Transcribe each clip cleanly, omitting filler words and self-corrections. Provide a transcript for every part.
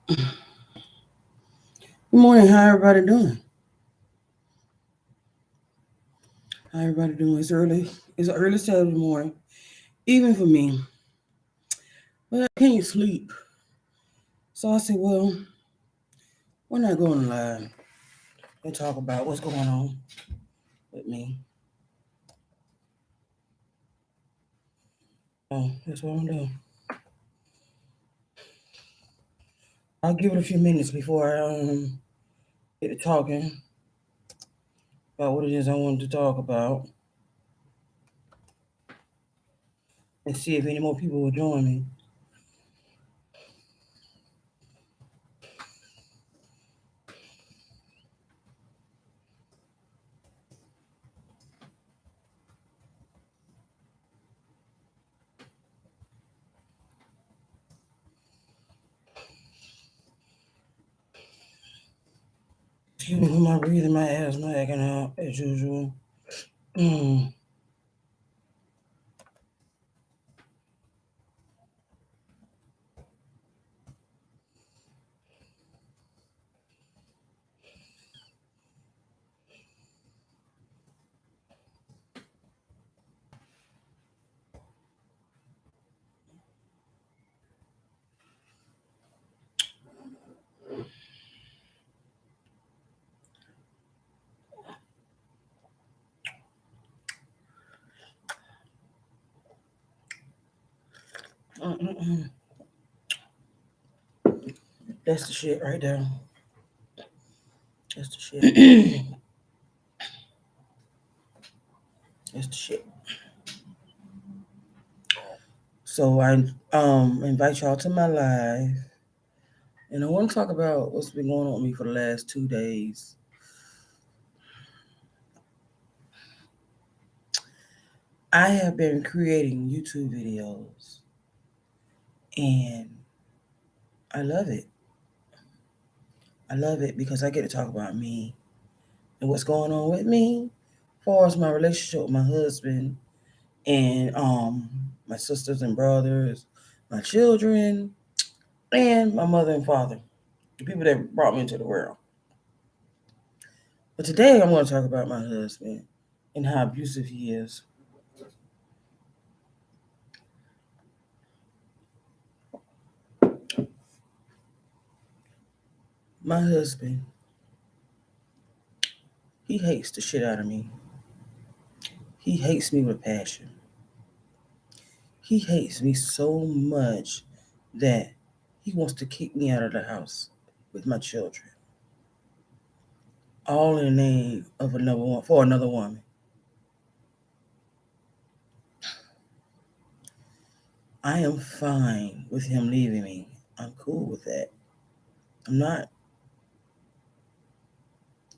Good morning. How everybody doing? How everybody doing? It's early. It's an early Saturday morning, even for me. But I can't sleep. So I said, well, why not go on live and talk about what's going on with me? So that's what I'm doing. I'll give it a few minutes before I get to talking about what it is I wanted to talk about and see if any more people will join me. Excuse me for my breathing, my asthma acting out as usual. Mm. Mm-mm-mm. That's the shit right there. That's the shit. That's the shit. So I invite y'all to my live, and I want to talk about what's been going on with me for the last 2 days. I have been creating YouTube videos, and I love it. I love it because I get to talk about me and what's going on with me, as far as my relationship with my husband and my sisters and brothers, my children, and my mother and father, the people that brought me into the world. But today I'm going to talk about my husband and how abusive he is. My husband, he hates the shit out of me. He hates me with passion. He hates me so much that he wants to kick me out of the house with my children. All in the name of another one for another woman. I am fine with him leaving me. I'm cool with that. I'm not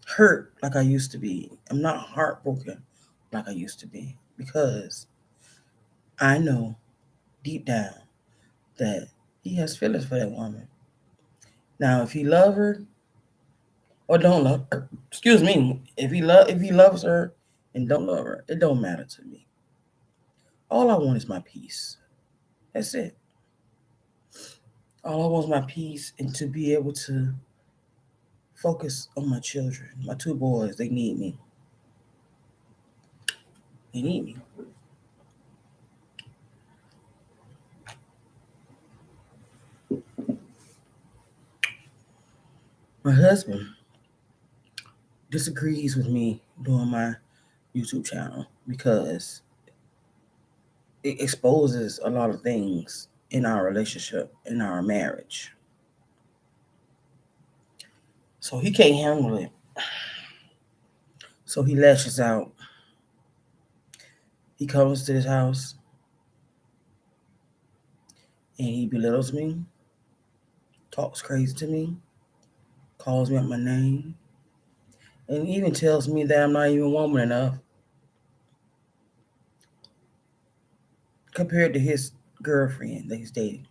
hurt like I used to be. I'm not heartbroken like I used to be because I know deep down that he has feelings for that woman. Now, if he love her or don't love her, excuse me, if he loves her and don't love her, it don't matter to me. All I want is my peace. That's it. All I want is my peace and to be able to focus on my children. My two boys, they need me. They need me. My husband disagrees with me doing my YouTube channel because it exposes a lot of things in our relationship, in our marriage. So he can't handle it. So he lashes out. He comes to this house and he belittles me, talks crazy to me, calls me out my name, and even tells me that I'm not even woman enough compared to his girlfriend that he's dating.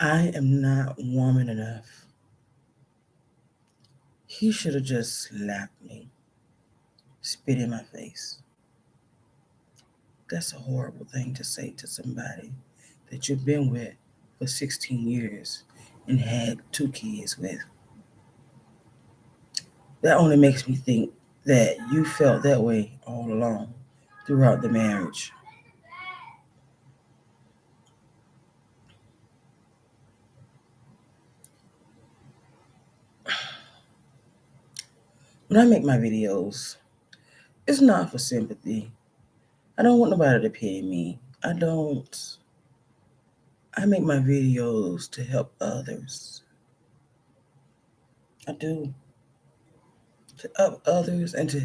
I am not woman enough. He should have just slapped me, spit in my face. That's a horrible thing to say to somebody that you've been with for 16 years and had 2 kids with. That only makes me think that you felt that way all along throughout the marriage. When I make my videos, it's not for sympathy. I don't want nobody to pity me. I don't. I make my videos to help others. I do. To help others and to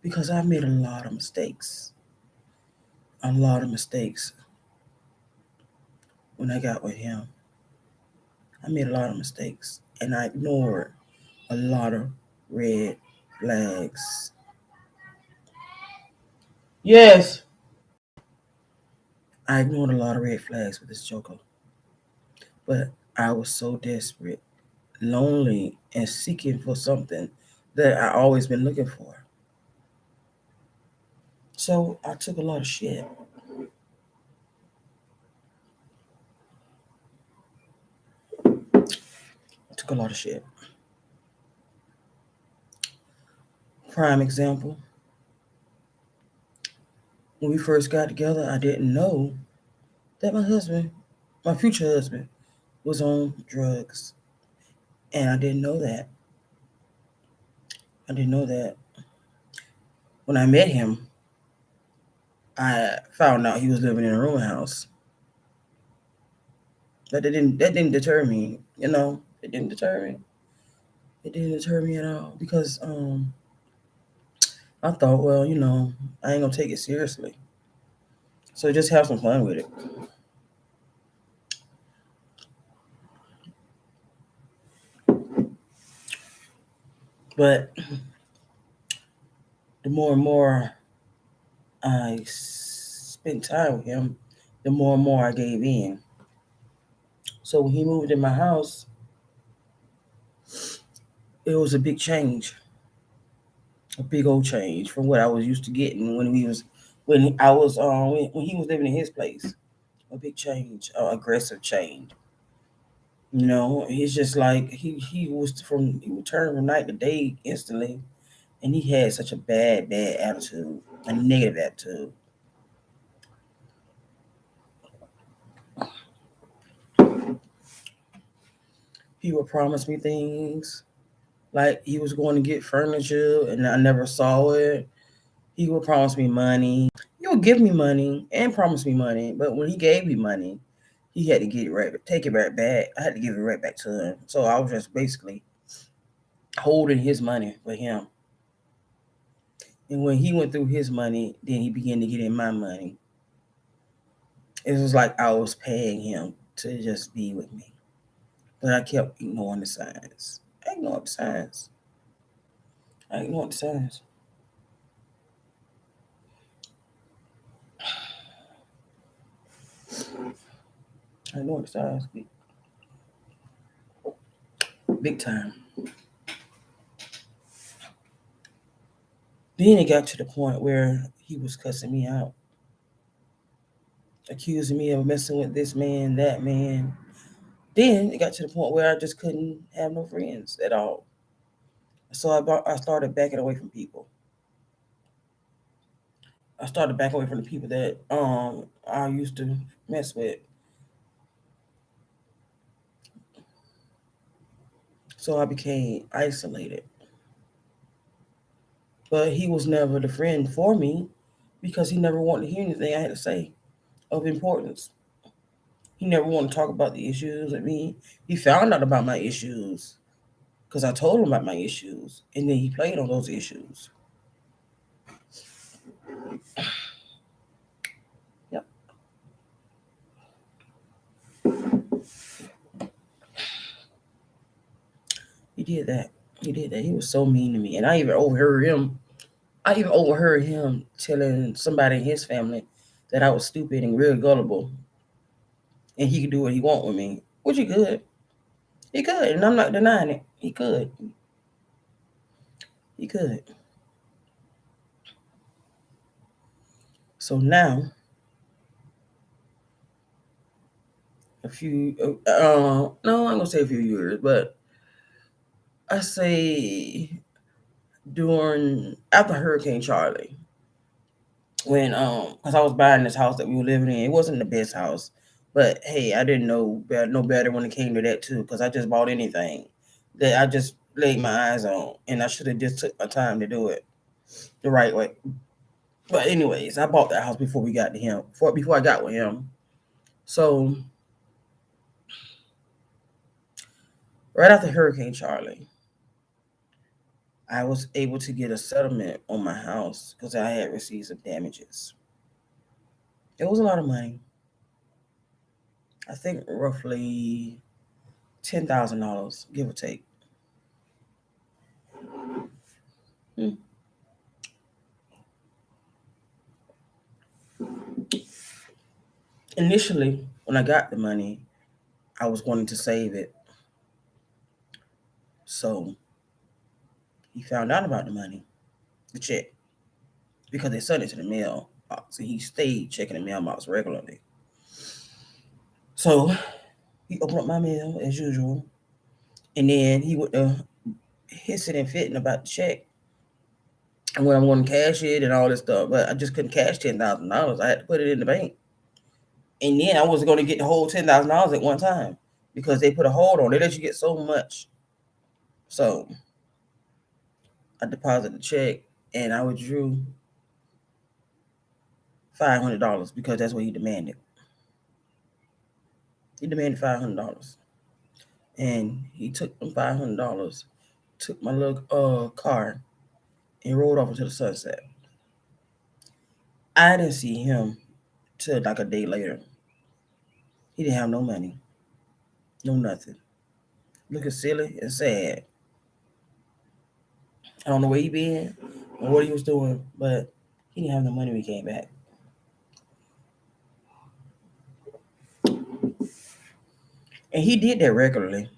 because I made a lot of mistakes. A lot of mistakes when I got with him. I made a lot of mistakes and I ignored a lot of red flags. Yes. I ignored a lot of red flags with this joker. But I was so desperate, lonely, and seeking for something that I always been looking for. So I took a lot of shit. I took a lot of shit. Prime example, when we first got together, I didn't know that my future husband, was on drugs. And I didn't know that. I didn't know that. When I met him, I found out he was living in a rooming house. That didn't deter me, you know. It didn't deter me. It didn't deter me at all because I thought, well, I ain't gonna take it seriously. So just have some fun with it. But the more and more I spent time with him, the more and more I gave in. So when he moved in my house, it was a big change, a big old change from what I was used to getting when he was living in his place. A big change, aggressive change. It's just like he would turn from night to day instantly, and he had such a bad attitude, a negative attitude. He would promise me things like he was going to get furniture, and I never saw it. He would promise me money. He would give me money and promise me money, but when he gave me money, he had to take it right back. I had to give it right back to him. So I was just basically holding his money for him. And when he went through his money, then he began to get in my money. It was like I was paying him to just be with me. But I kept ignoring the signs. I ignored the signs. I ignored the signs. I ignored the signs. Big time. Then it got to the point where he was cussing me out, accusing me of messing with this man, that man. Then it got to the point where I just couldn't have no friends at all. So I started backing away from people. I started backing away from the people that I used to mess with. So I became isolated. But he was never the friend for me because he never wanted to hear anything I had to say of importance. He never wanted to talk about the issues with me. He found out about my issues because I told him about my issues, and then he played on those issues. Yep, he did that. He did that. He was so mean to me, and I even overheard him. I even overheard him telling somebody in his family that I was stupid and real gullible, and he could do what he want with me, which he could. He could, and I'm not denying it. He could. He could. So now a few. No, I'm gonna say a few years, but I say during after Hurricane Charlie, when because I was buying this house that we were living in. It wasn't the best house, but hey, I didn't know no better when it came to that too, because I just bought anything that I just laid my eyes on, and I should have just took my time to do it the right way. But anyways, I bought that house before we got to him. Before I got with him. So right after Hurricane Charlie, I was able to get a settlement on my house because I had received some damages. It was a lot of money. I think roughly $10,000, give or take. Hmm. Initially, when I got the money, I was wanting to save it. So he found out about the money, the check, because they sent it to the mail. So he stayed checking the mailbox regularly. So he opened up my mail as usual, and then he went to hissing and fitting about the check and when I'm going to cash it and all this stuff. But I just couldn't cash $10,000. I had to put it in the bank, and then I wasn't going to get the whole $10,000 at one time because they put a hold on it. They let you get so much. So I deposited the check and I withdrew $500 because that's what he demanded. He demanded $500, and he took them $500, took my little car, and rode off into the sunset. I didn't see him till like a day later. He didn't have no money, no nothing. Looking silly and sad. I don't know where he been or what he was doing, but he didn't have no money when he came back. And he did that regularly.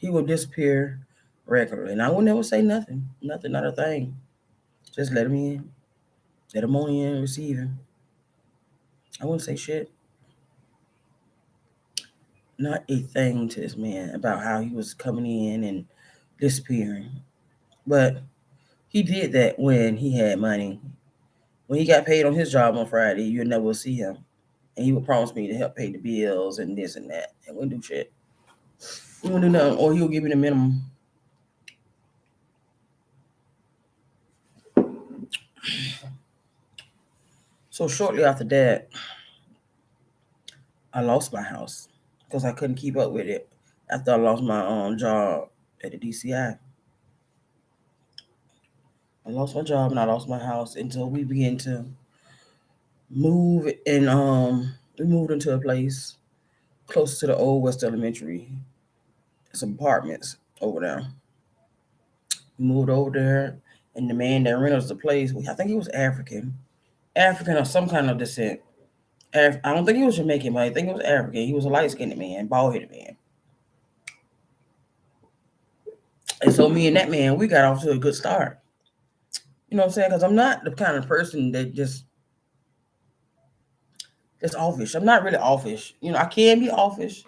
He would disappear regularly. And I would never say nothing. Nothing, not a thing. Just let him in. Let him on in, receive him. I wouldn't say shit. Not a thing to this man about how he was coming in and disappearing. But he did that when he had money. When he got paid on his job on Friday, you'll never see him. And he would promise me to help pay the bills and this and that. And wouldn't do shit. He wouldn't do nothing, or he'll give me the minimum. So shortly after that, I lost my house because I couldn't keep up with it after I lost my job at the DCI. I lost my job and I lost my house until we began to move, and we moved into a place close to the old West Elementary. Some apartments over there. We moved over there, and the man that rented us the place, I think he was African or some kind of descent. I don't think he was Jamaican, but I think he was African. He was a light skinned man, bald headed man. And so me and that man, we got off to a good start. You know what I'm saying? Because I'm not the kind of person that just offish. I'm not really offish. You know, I can be offish,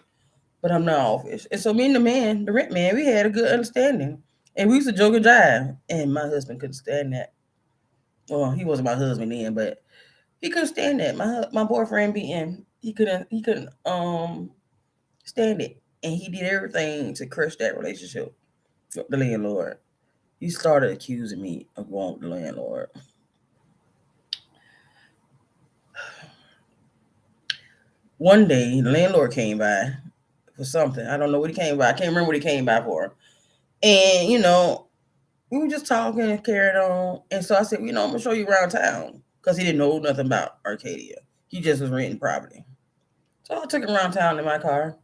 but I'm not offish. And so me and the man, the rent man, we had a good understanding. And we used to joke and jive. And my husband couldn't stand that. Well, he wasn't my husband then, but he couldn't stand that. My boyfriend being he couldn't stand it. And he did everything to crush that relationship with the landlord. He started accusing me of going with the landlord. One day, the landlord came by for something. I don't know what he came by. I can't remember what he came by for. And, we were just talking and carried on. And so I said, I'm going to show you around town. Because he didn't know nothing about Arcadia. He just was renting property. So I took him around town in my car.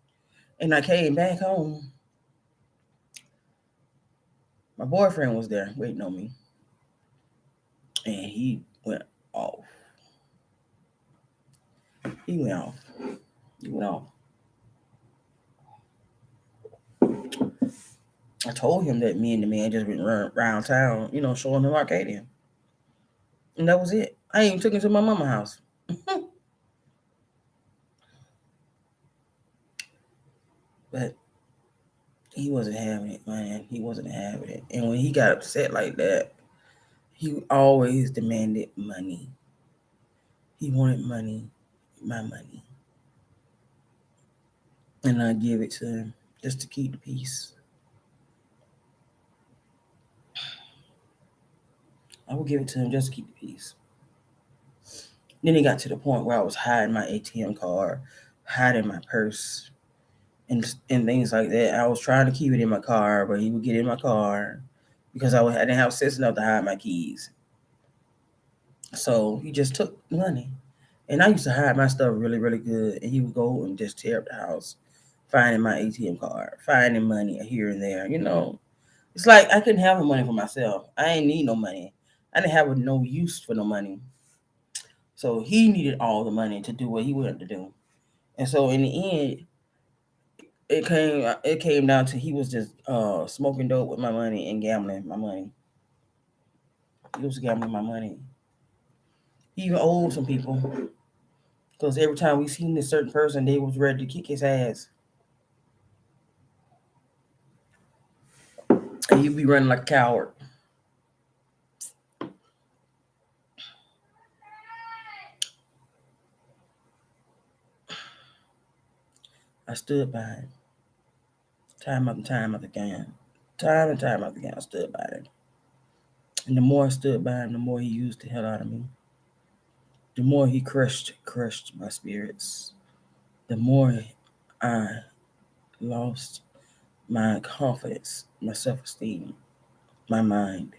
And I came back home. My boyfriend was there waiting on me. And he went off. He went off. He went off. I told him that me and the man just went around town, showing him Arcadia. And that was it. I even took him to my mama's house. But he wasn't having it, man. He wasn't having it. And when he got upset like that, he always demanded money. He wanted money, my money. And I give it to him just to keep the peace. I would give it to him just to keep the peace. Then it got to the point where I was hiding my ATM card, hiding my purse, and things like that. I was trying to keep it in my car, but he would get in my car because I didn't have sense enough to hide my keys. So he just took money. And I used to hide my stuff really, really good. And he would go and just tear up the house, finding my ATM card, finding money here and there. It's like I couldn't have no money for myself. I ain't need no money. I didn't have no use for no money. So he needed all the money to do what he wanted to do. And so in the end, it came down to he was just smoking dope with my money and gambling my money. He was gambling my money. He even owed some people because every time we seen this certain person, they was ready to kick his ass, and he'd be running like a coward. I stood by him time after time after again, time and time after again. I stood by him, and the more I stood by him, the more he used the hell out of me. The more he crushed my spirits. The more I lost my confidence, my self-esteem, my mind.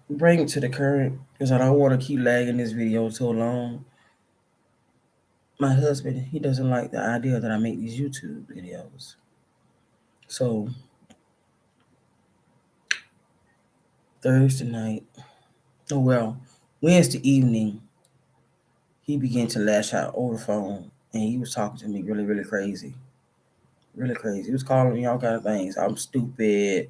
Bring it to the current because I don't want to keep lagging this video so long. My husband, he doesn't like the idea that I make these YouTube videos. So Thursday night, oh well, Wednesday evening, he began to lash out over the phone and he was talking to me really, really crazy. Really crazy. He was calling me all kind of things. I'm stupid.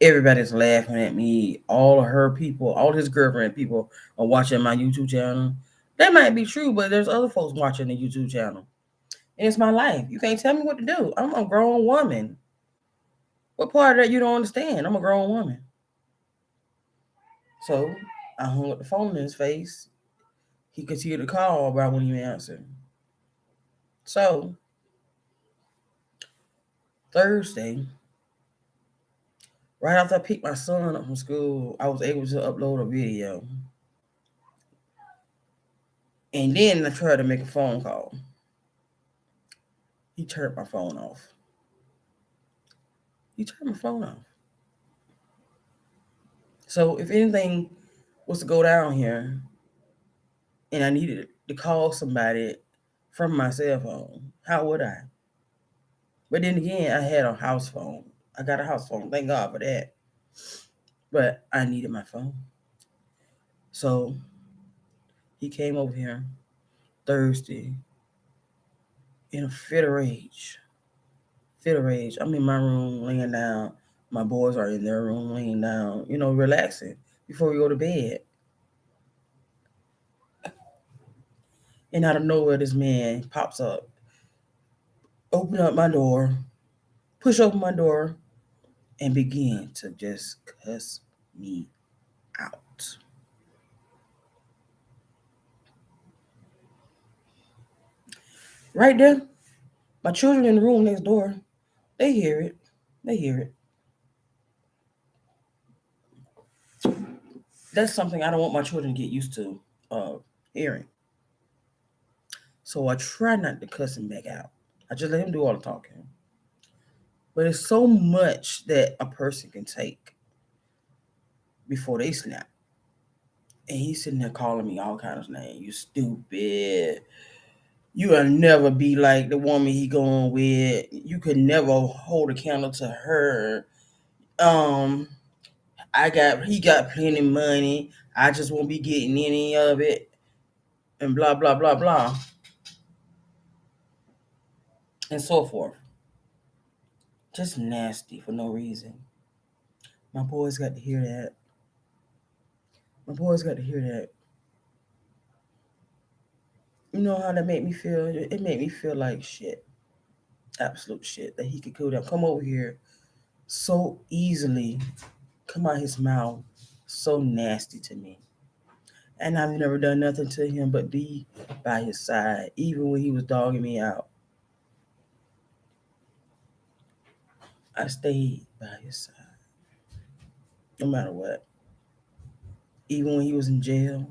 Everybody's laughing at me. All of her people, all his girlfriend people are watching my YouTube channel. That might be true, but there's other folks watching the YouTube channel. And it's my life. You can't tell me what to do. I'm a grown woman. What part of that you don't understand? I'm a grown woman. So I hung up the phone in his face. He continued to call, but I wouldn't even answer. So Thursday, right after I picked my son up from school, I was able to upload a video. And then I tried to make a phone call. He turned my phone off. He turned my phone off. So if anything was to go down here and I needed to call somebody from my cell phone, how would I? But then again, I had a house phone. I got a house phone. Thank God for that. But I needed my phone. So he came over here Thursday in a fit of rage. Fit of rage. I'm in my room laying down. My boys are in their room laying down, relaxing before we go to bed. And out of nowhere, this man pops up, open up my door, push open my door, and begin to just cuss me out. Right there, my children in the room next door, they hear it. They hear it. That's something I don't want my children to get used to hearing. So I try not to cuss him back out. I just let him do all the talking. But it's so much that a person can take before they snap. And he's sitting there calling me all kinds of names. You stupid. You'll never be like the woman he going with. You could never hold a candle to her. Um, he got plenty of money. I just won't be getting any of it. and blah blah blah blah and so forth. Just nasty for no reason. My boys got to hear that. My boys got to hear that. You know how that made me feel? It made me feel like shit. Absolute shit. That he could go down, come over here so easily, come out his mouth so nasty to me. And I've never done nothing to him but be by his side, even when he was dogging me out. I stayed by his side, no matter what. Even when he was in jail,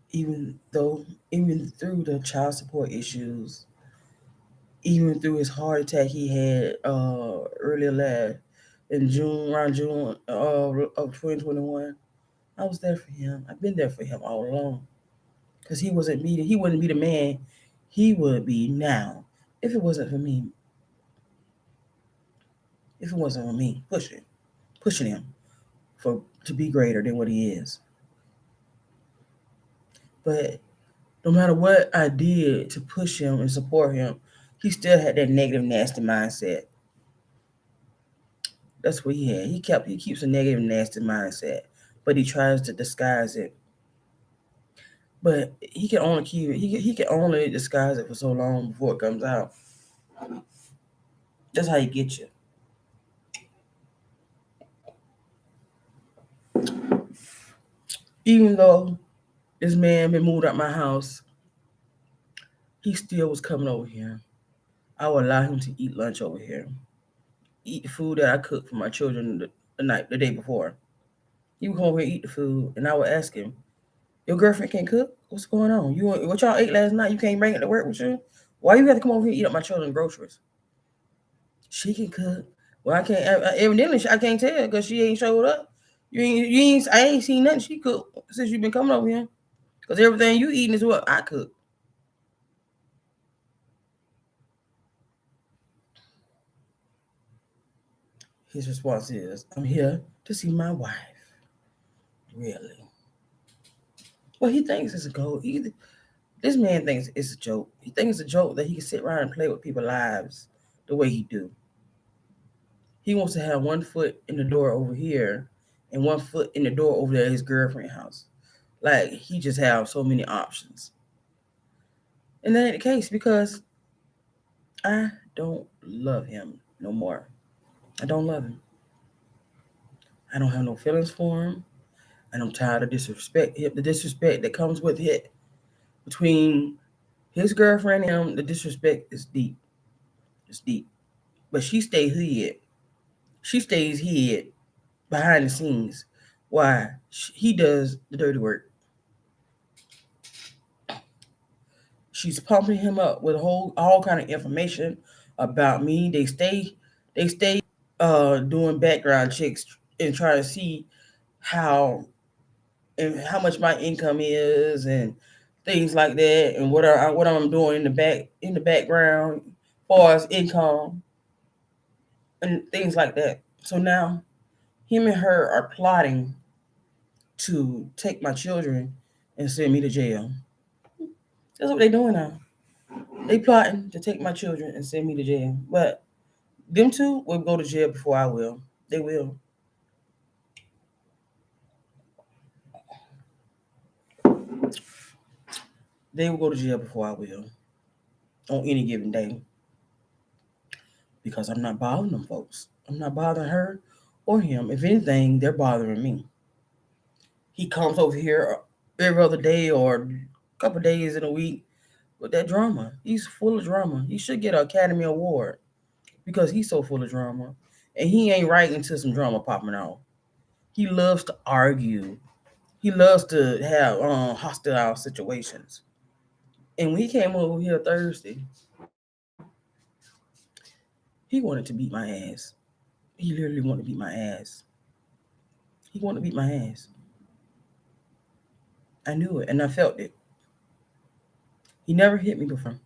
even though, even through the child support issues, even through his heart attack he had earlier last in June, around June of 2021, I was there for him. I've been there for him all along, because he wouldn't be the man he would be now if it wasn't for me. If it wasn't for me pushing him for to be greater than what he is. But no matter what I did to push him and support him, he still had that negative, nasty mindset. That's what he had. He keeps a negative, nasty mindset, but he tries to disguise it. But he can only keep it. He can only disguise it for so long before it comes out. That's how he gets you. Even though this man been moved out my house, he still was coming over here. I would allow him to eat lunch over here, eat the food that I cooked for my children the day before. He would come over here and eat the food, and I would ask him, "Your girlfriend can't cook? What's going on? What y'all ate last night? You can't bring it to work with you? Why you got to come over here and eat up my children's groceries?" She can cook. Well, I can't. Evidently, I can't tell because she ain't showed up. I ain't seen nothing she cooked since you been coming over here. Because everything you eating is what I cook. His response is, "I'm here to see my wife." Really? Well, he thinks it's a goal. This man thinks it's a joke. He thinks it's a joke that he can sit around and play with people's lives the way he do. He wants to have one foot in the door over here and one foot in the door over there at his girlfriend's house. Like he just have so many options. And that ain't the case because I don't love him no more. I don't love him. I don't have no feelings for him. And I'm tired of disrespect. The disrespect that comes with it between his girlfriend and him, the disrespect is deep. It's deep. But she stays hid. She stays hid behind the scenes. Why? He does the dirty work. She's pumping him up with all kind of information about me. They stay doing background checks and try to see how how much my income is and things like that, and what I'm doing in the background as far as income and things like that. So now him and her are plotting to take my children and send me to jail. That's what they're doing now. They plotting to take my children and send me to jail. But them two will go to jail before I will. They will. They will go to jail before I will on any given day because I'm not bothering them folks. I'm not bothering her or him. If anything, they're bothering me. He comes over here every other day or a couple days in a week with that drama. He's full of drama. He should get an Academy Award because he's so full of drama. And he ain't right until some drama popping out. He loves to argue. He loves to have hostile situations. And when he came over here Thursday, he wanted to beat my ass. He literally wanted to beat my ass. He wanted to beat my ass. I knew it and I felt it. He never hit me before.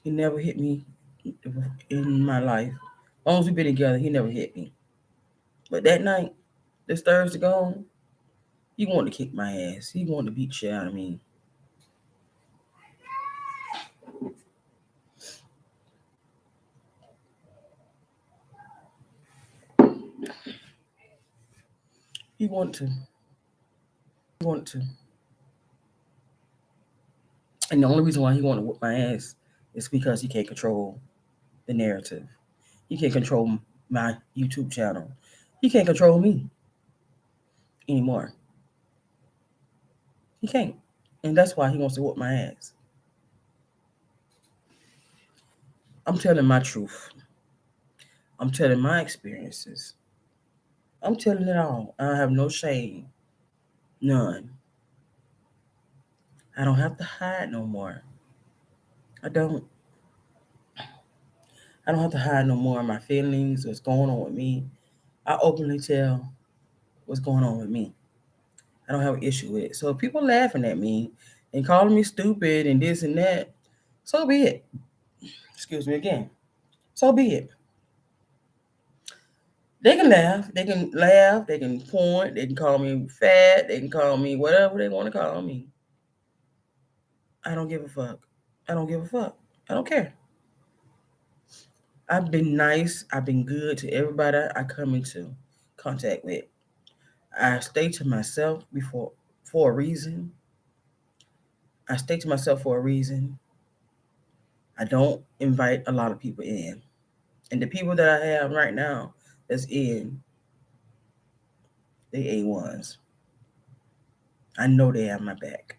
He never hit me in my life. As long as we've been together, he never hit me. But that night, this Thursday gone, He wanted to kick my ass. He wanted to beat shit out of me. He wanted to. He wanted to. And the only reason why he wanted to whip my ass is because he can't control the narrative. He can't control my YouTube channel. He can't control me anymore. He can't. And that's why he wants to whip my ass. I'm telling my truth. I'm telling my experiences. I'm telling it all. I have no shame. None. I don't have to hide no more. I don't. I don't have to hide no more of my feelings, what's going on with me. I openly tell what's going on with me. I don't have an issue with it. So if people laughing at me and calling me stupid and this and that, so be it. Excuse me again. So be it. They can laugh. They can laugh. They can point. They can call me fat. They can call me whatever they want to call me. I don't give a fuck. I don't give a fuck. I don't care. I've been nice. I've been good to everybody I come into contact with. I stay to myself before for a reason. I stay to myself for a reason. I don't invite a lot of people in. And the people that I have right now that's in, they A1s. I know they have my back.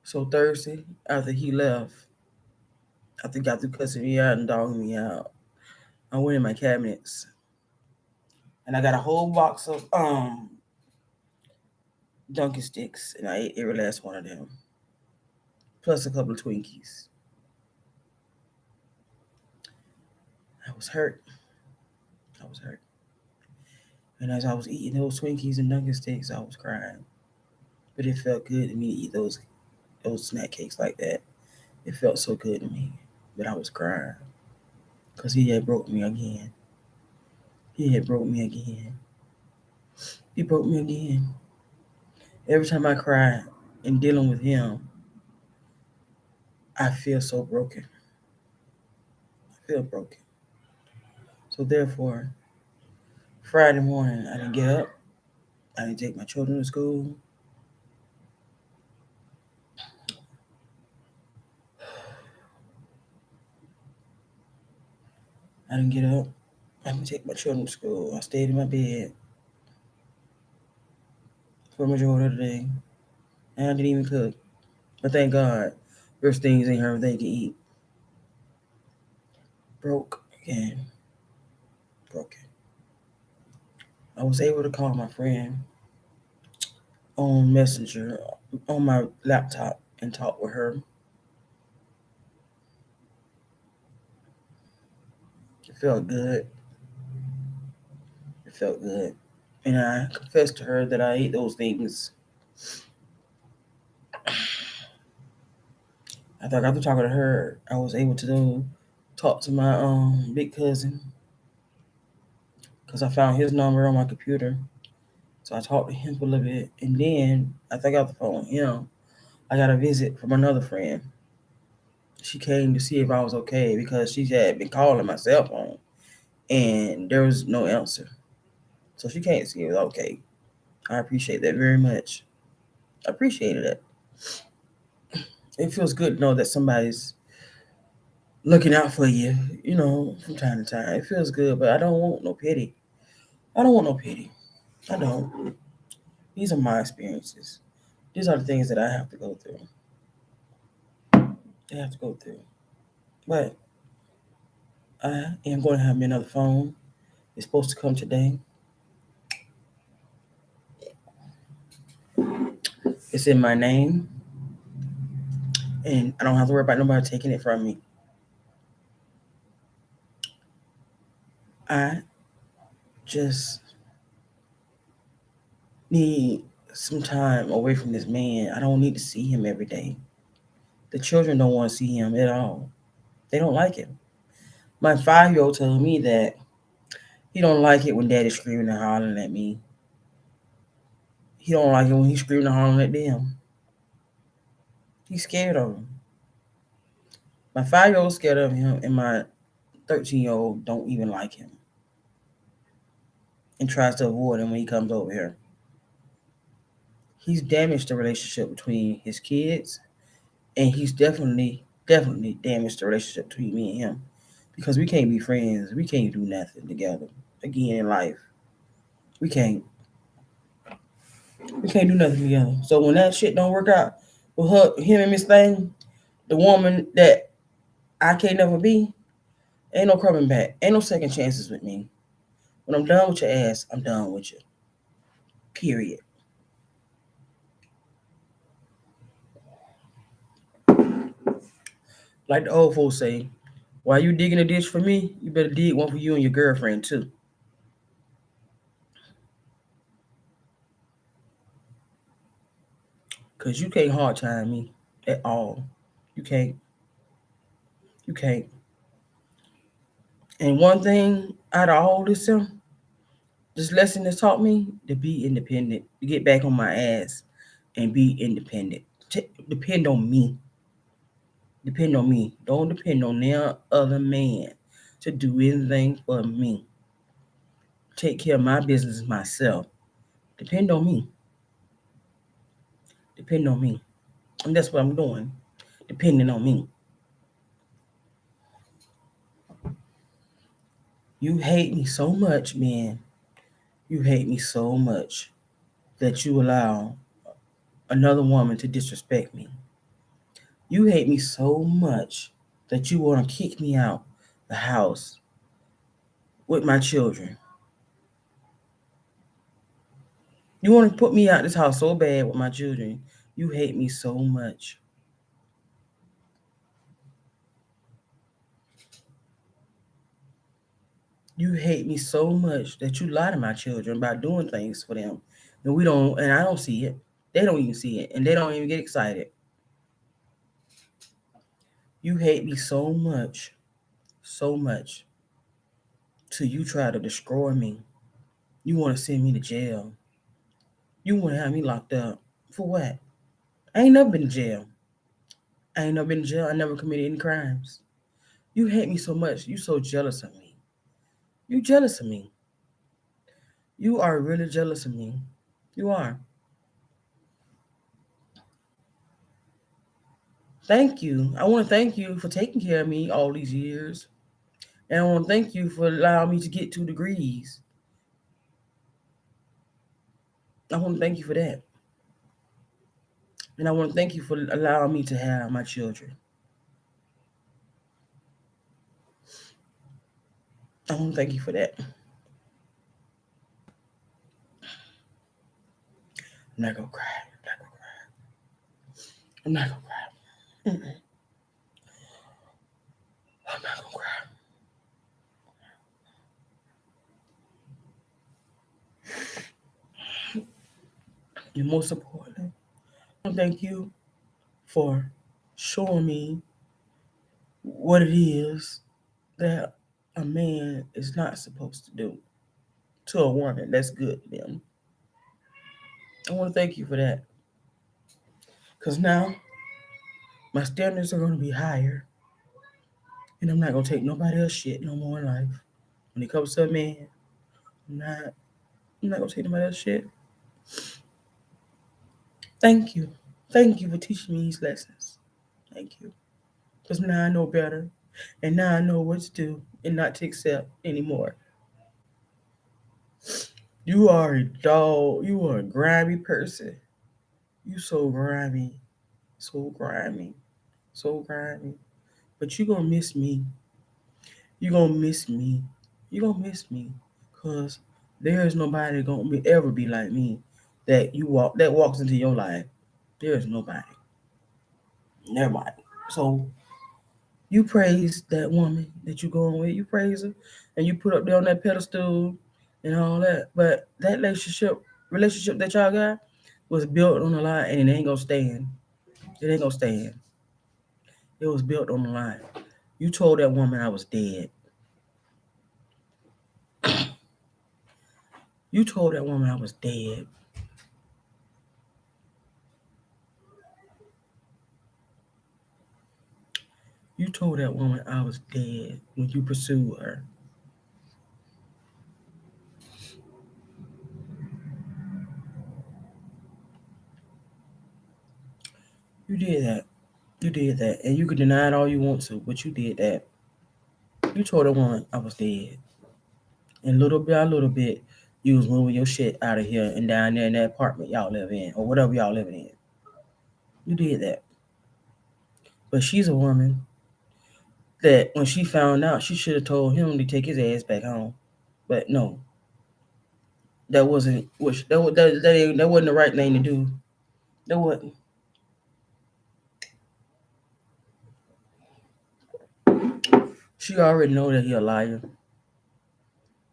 So Thursday, after he left, after he got through cussing me out and dogging me out, I went in my cabinets and I got a whole box of Dunkin' sticks and I ate every last one of them. Plus a couple of Twinkies. I was hurt. I was hurt. And as I was eating those Twinkies and Dunkin' sticks, I was crying. But it felt good to me to eat those snack cakes like that. It felt so good to me. But I was crying. Because he had broke me again. He had broke me again. He broke me again. Every time I cry in dealing with him, I feel so broken. I feel broken. So therefore, Friday morning, I didn't get up. I didn't take my children to school. I didn't get up. I didn't take my children to school. I stayed in my bed for the majority of the day. And I didn't even cook. But thank God, there's things in here they can eat. Broke again. Broken. I was able to call my friend on Messenger on my laptop and talk with her. It felt good. It felt good. And I confessed to her that I ate those things. After talking to her, I was able to talk to my big cousin because I found his number on my computer. So I talked to him for a little bit, and then after I got the phone with him, I got a visit from another friend. She came to see if I was okay because she had been calling my cell phone, and there was no answer. So she came to see if it was okay. I appreciate that very much. I appreciated it. It feels good to know that somebody's looking out for you, from time to time. It feels good, but I don't want no pity. I don't want no pity. I don't. These are my experiences. These are the things that I have to go through. I have to go through. But I am going to have me another phone. It's supposed to come today. It's in my name, and I don't have to worry about nobody taking it from me. I just need some time away from this man. I don't need to see him every day. The children don't want to see him at all. They don't like him. My 5-year-old told me that he don't like it when daddy screaming and hollering at me. He don't like it when he's screaming and hollering at them. He's scared of him. My 5-year-old scared of him, and my 13-year-old don't even like him and tries to avoid him when he comes over here. He's damaged the relationship between his kids, and he's definitely damaged the relationship between me and him because we can't be friends. We can't do nothing together again in life. We can't. We can't do nothing together. So when that shit don't work out with him and Miss Thing, the woman that I can't never be, ain't no coming back. Ain't no second chances with me. When I'm done with your ass, I'm done with you. Period. Like the old folks say, while you digging a ditch for me, you better dig one for you and your girlfriend too. Cause you can't hard time me at all. You can't. You can't. And one thing out of all this lesson has taught me to be independent, to get back on my ass and be independent. Depend on me. Depend on me. Don't depend on no other man to do anything for me. Take care of my business myself. Depend on me. Depend on me. And that's what I'm doing. Depending on me. You hate me so much, man. You hate me so much that you allow another woman to disrespect me. You hate me so much that you want to kick me out the house with my children. You want to put me out this house so bad with my children. You hate me so much. You hate me so much that you lie to my children by doing things for them. And I don't see it. They don't even see it. And they don't even get excited. You hate me so much, till you try to destroy me. You want to send me to jail. You want to have me locked up. For what? I ain't never been to jail. I ain't never been to jail. I never committed any crimes. You hate me so much. You so jealous of me. You jealous of me. You are really jealous of me. You are. Thank you. I want to thank you for taking care of me all these years. And I want to thank you for allowing me to get 2 degrees. I want to thank you for that. And I want to thank you for allowing me to have my children. I want to thank you for that. I'm not going to cry. I'm not going to cry. I'm not going to cry. I'm not going to cry. And most importantly, I want to thank you for showing me what it is that a man is not supposed to do to a woman that's good to them. I want to thank you for that. Because now my standards are going to be higher. And I'm not going to take nobody else shit no more in life. When it comes to a man, I'm not, I'm not going to take nobody else shit. Thank you. Thank you for teaching me these lessons. Thank you. Because now I know better. And now I know what to do and not to accept anymore. You are a dog. You are a grimy person. You so grimy. So grimy. So grimy. But you gonna miss me. You gonna miss me. You gonna miss me. Cause there is nobody ever be like me that walks into your life. There is nobody. Nobody. So you praise that woman that you going with. You praise her and you put up there on that pedestal and all that. But that relationship that y'all got was built on a lie and it ain't gonna stand. It ain't gonna stand. It was built on the line. You told that woman I was dead. You told that woman I was dead. You told that woman I was dead when you pursued her. You did that. You did that. And you can deny it all you want to, but you did that. You told that woman I was dead. And little by little bit, you was moving your shit out of here and down there in that apartment y'all live in, or whatever y'all living in. You did that. But she's a woman that when she found out, she should have told him to take his ass back home. But no, that wasn't which that wasn't the right thing to do. That wasn't. She already know that he a liar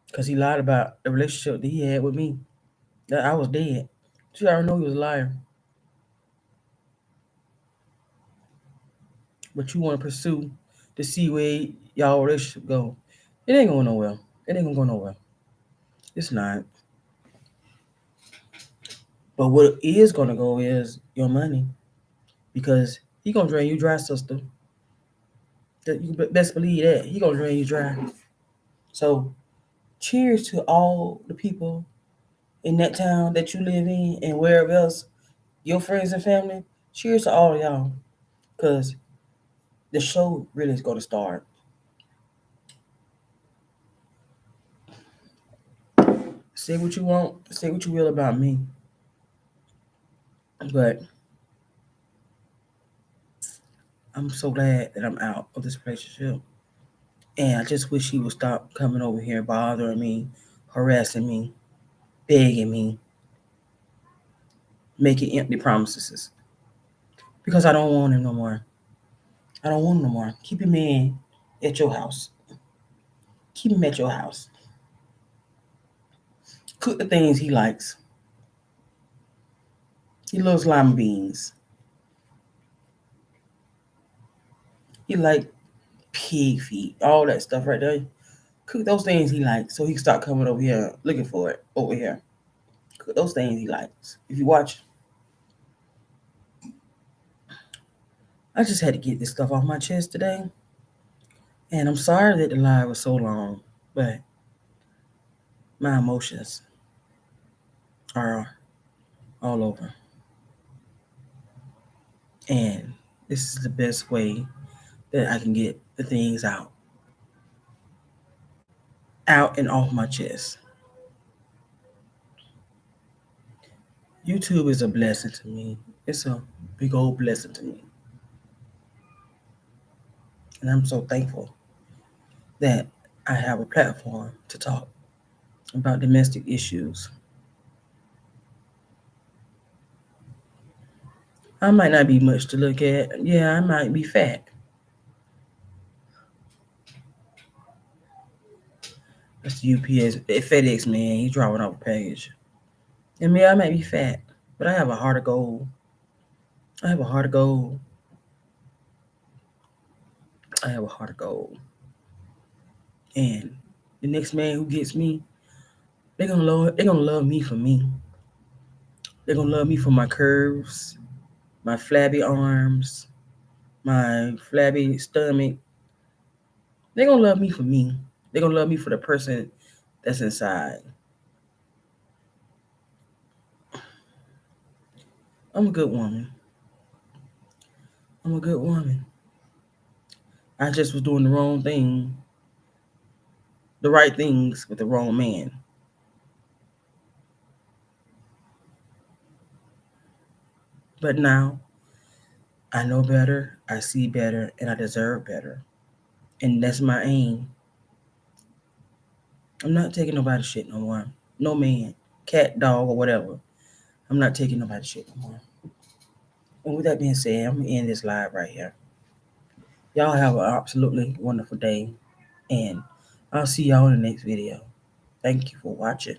because he lied about the relationship that he had with me. That I was dead. She already know he was a liar. But you want to pursue to see where y'all relationship go. It ain't going nowhere. It ain't gonna go nowhere. It's not. But what is gonna go is your money because he gonna drain you dry, sister. That you best believe that he gonna drain you dry. So cheers to all the people in that town that you live in and wherever else, your friends and family. Cheers to all of y'all, cause the show really is gonna start. Say what you want, say what you will about me, but I'm so glad that I'm out of this relationship. And I just wish he would stop coming over here bothering me, harassing me, begging me, making empty promises. Because I don't want him no more. I don't want him no more. Keep your man at your house. Keep him at your house. Cook the things he likes. He loves lima beans. He like pig feet, all that stuff right there. Cook those things he likes so he can start coming over here looking for it over here. Cook those things he likes. If you watch, I just had to get this stuff off my chest today. And I'm sorry that the live was so long, but my emotions are all over. And this is the best way that I can get the things out and off my chest. YouTube is a blessing to me. It's a big old blessing to me. And I'm so thankful that I have a platform to talk about domestic issues. I might not be much to look at. Yeah, I might be fat. That's the UPS, FedEx man. He's dropping off a package. And me, I might be fat, but I have a heart of gold. I have a heart of gold. I have a heart of gold. And the next man who gets me, they're gonna love me for me. They're gonna love me for my curves, my flabby arms, my flabby stomach. They're gonna love me for me. They're gonna love me for the person that's inside. I'm a good woman. I'm a good woman. I just was doing the wrong thing, the right things with the wrong man. But now I know better, I see better, and I deserve better. And that's my aim. I'm not taking nobody's shit no more. No man, cat, dog, or whatever. I'm not taking nobody's shit no more. And with that being said, I'm gonna end this live right here. Y'all have an absolutely wonderful day, and I'll see y'all in the next video. Thank you for watching.